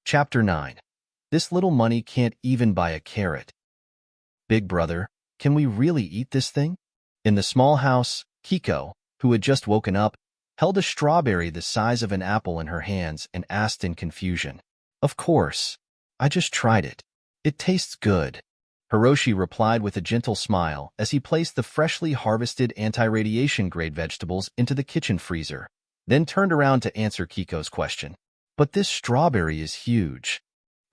Chapter 9. This little money can't even buy a carrot. Big brother, can we really eat this thing? In the small house, Kiko, who had just woken up, held a strawberry the size of an apple in her hands and asked in confusion. Of course. I just tried it. It tastes good. Hiroshi replied with a gentle smile as he placed the freshly harvested anti-radiation grade vegetables into the kitchen freezer, then turned around to answer Kiko's question. But this strawberry is huge.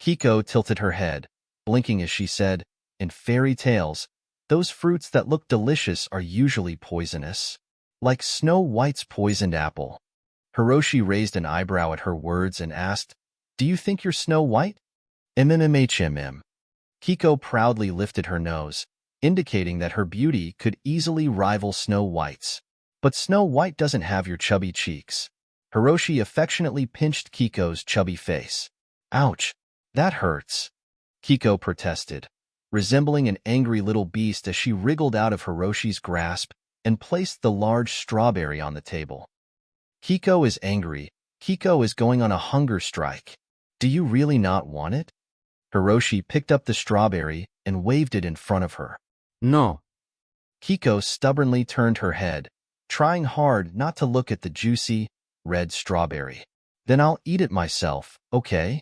Kiko tilted her head, blinking as she said, in fairy tales, those fruits that look delicious are usually poisonous. Like Snow White's poisoned apple. Hiroshi raised an eyebrow at her words and asked, Do you think you're Snow White? MMHMM. Kiko proudly lifted her nose, indicating that her beauty could easily rival Snow White's. But Snow White doesn't have your chubby cheeks. Hiroshi affectionately pinched Kiko's chubby face. Ouch, that hurts. Kiko protested, resembling an angry little beast as she wriggled out of Hiroshi's grasp and placed the large strawberry on the table. Kiko is angry. Kiko is going on a hunger strike. Do you really not want it? Hiroshi picked up the strawberry and waved it in front of her. No. Kiko stubbornly turned her head, trying hard not to look at the juicy, red strawberry. Then I'll eat it myself, okay?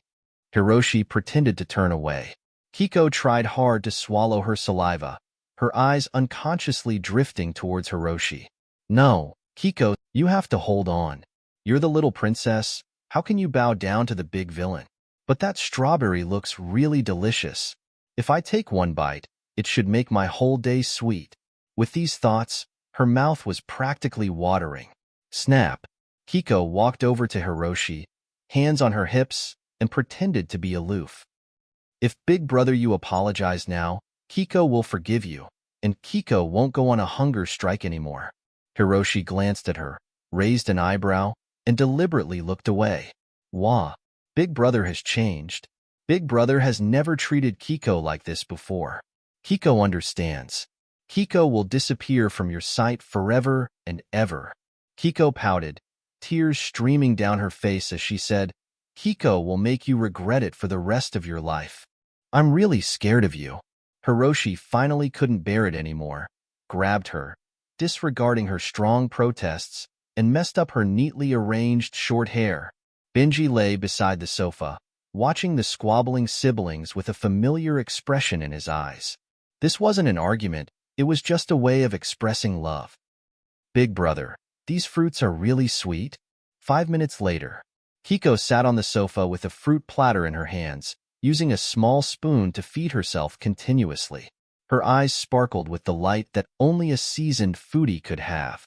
Hiroshi pretended to turn away. Kiko tried hard to swallow her saliva, her eyes unconsciously drifting towards Hiroshi. No, Kiko, you have to hold on. You're the little princess. How can you bow down to the big villain? But that strawberry looks really delicious. If I take one bite, it should make my whole day sweet. With these thoughts, her mouth was practically watering. Snap! Kiko walked over to Hiroshi, hands on her hips, and pretended to be aloof. If Big Brother you apologize now, Kiko will forgive you, and Kiko won't go on a hunger strike anymore. Hiroshi glanced at her, raised an eyebrow, and deliberately looked away. Wah! Big Brother has changed. Big Brother has never treated Kiko like this before. Kiko understands. Kiko will disappear from your sight forever and ever. Kiko pouted, tears streaming down her face as she said, Kiko will make you regret it for the rest of your life. I'm really scared of you. Hiroshi finally couldn't bear it anymore, grabbed her, disregarding her strong protests, and messed up her neatly arranged short hair. Benji lay beside the sofa, watching the squabbling siblings with a familiar expression in his eyes. This wasn't an argument, it was just a way of expressing love. Big brother, these fruits are really sweet. 5 minutes later, Kiko sat on the sofa with a fruit platter in her hands, using a small spoon to feed herself continuously. Her eyes sparkled with the light that only a seasoned foodie could have.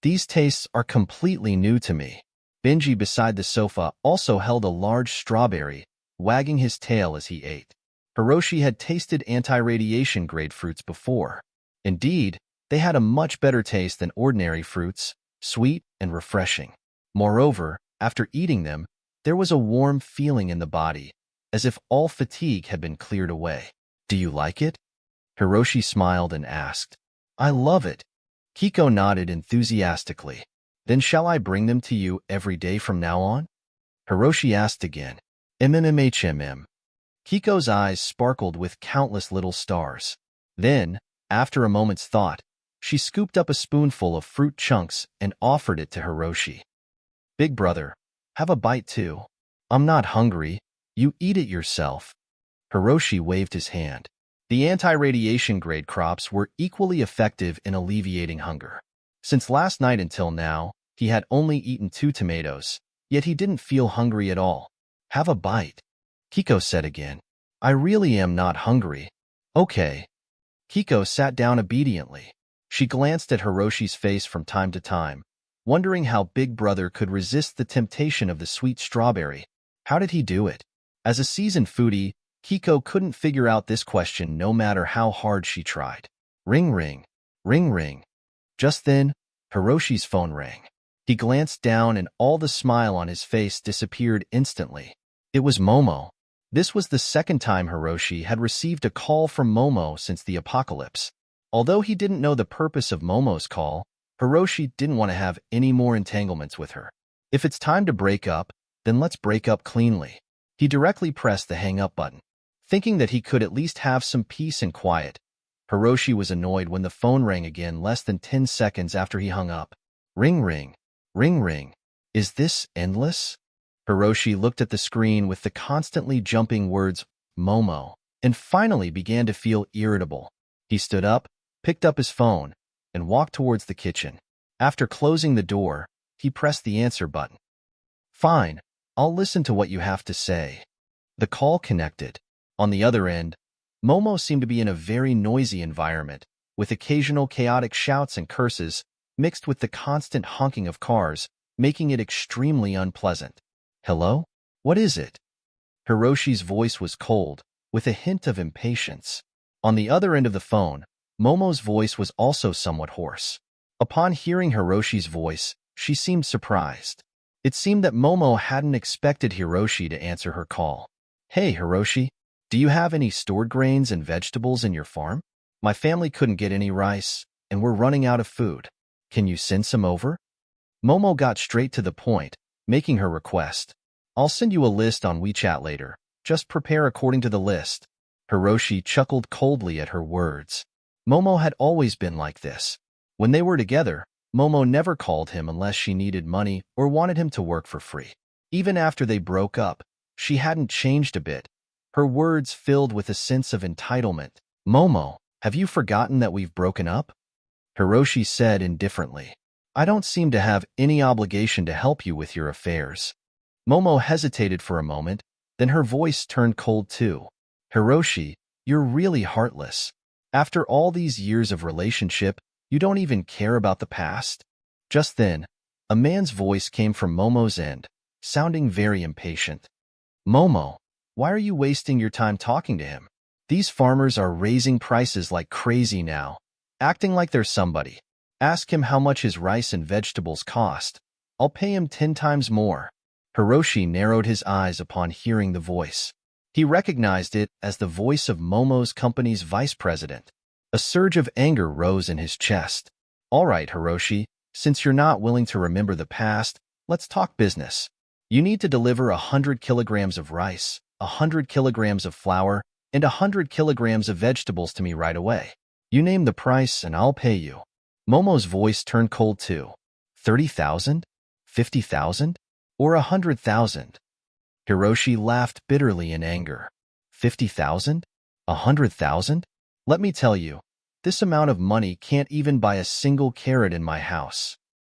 These tastes are completely new to me. Benji beside the sofa also held a large strawberry, wagging his tail as he ate. Hiroshi had tasted anti-radiation grade fruits before. Indeed, they had a much better taste than ordinary fruits, sweet and refreshing. Moreover, after eating them, there was a warm feeling in the body, as if all fatigue had been cleared away. Do you like it? Hiroshi smiled and asked. I love it. Kiko nodded enthusiastically. Then shall I bring them to you every day from now on? Hiroshi asked again. MMHMM. Kiko's eyes sparkled with countless little stars. Then, after a moment's thought, she scooped up a spoonful of fruit chunks and offered it to Hiroshi. Big brother, have a bite too. I'm not hungry. You eat it yourself. Hiroshi waved his hand. The anti-radiation grade crops were equally effective in alleviating hunger. Since last night until now, he had only eaten 2 tomatoes, yet he didn't feel hungry at all. Have a bite. Kiko said again. I really am not hungry. Okay. Kiko sat down obediently. She glanced at Hiroshi's face from time to time, wondering how Big Brother could resist the temptation of the sweet strawberry. How did he do it? As a seasoned foodie, Kiko couldn't figure out this question no matter how hard she tried. Ring ring. Ring ring. Just then, Hiroshi's phone rang. He glanced down and all the smile on his face disappeared instantly. It was Momo. This was the second time Hiroshi had received a call from Momo since the apocalypse. Although he didn't know the purpose of Momo's call, Hiroshi didn't want to have any more entanglements with her. If it's time to break up, then let's break up cleanly. He directly pressed the hang-up button, thinking that he could at least have some peace and quiet. Hiroshi was annoyed when the phone rang again less than 10 seconds after he hung up. Ring, ring, ring, ring. Is this endless? Hiroshi looked at the screen with the constantly jumping words, Momo, and finally began to feel irritable. He stood up, picked up his phone, and walked towards the kitchen. After closing the door, he pressed the answer button. Fine, I'll listen to what you have to say. The call connected. On the other end, Momo seemed to be in a very noisy environment, with occasional chaotic shouts and curses mixed with the constant honking of cars, making it extremely unpleasant. Hello? What is it? Hiroshi's voice was cold, with a hint of impatience. On the other end of the phone, Momo's voice was also somewhat hoarse. Upon hearing Hiroshi's voice, she seemed surprised. It seemed that Momo hadn't expected Hiroshi to answer her call. Hey, Hiroshi, do you have any stored grains and vegetables in your farm? My family couldn't get any rice, and we're running out of food. Can you send some over? Momo got straight to the point, making her request. I'll send you a list on WeChat later. Just prepare according to the list. Hiroshi chuckled coldly at her words. Momo had always been like this. When they were together, Momo never called him unless she needed money or wanted him to work for free. Even after they broke up, she hadn't changed a bit. Her words filled with a sense of entitlement. Momo, have you forgotten that we've broken up? Hiroshi said indifferently. I don't seem to have any obligation to help you with your affairs. Momo hesitated for a moment, then her voice turned cold too. Hiroshi, you're really heartless. After all these years of relationship, you don't even care about the past? Just then, a man's voice came from Momo's end, sounding very impatient. Momo, why are you wasting your time talking to him? These farmers are raising prices like crazy now, acting like they're somebody. Ask him how much his rice and vegetables cost. I'll pay him 10 times more. Hiroshi narrowed his eyes upon hearing the voice. He recognized it as the voice of Momo's company's vice president. A surge of anger rose in his chest. All right, Hiroshi, since you're not willing to remember the past, let's talk business. You need to deliver 100 kilograms of rice, 100 kilograms of flour, and 100 kilograms of vegetables to me right away. You name the price and I'll pay you. Momo's voice turned cold too. 30,000? 50,000? Or 100,000? Hiroshi laughed bitterly in anger. 50,000? 100,000? Let me tell you, this amount of money can't even buy a single carrot in my house.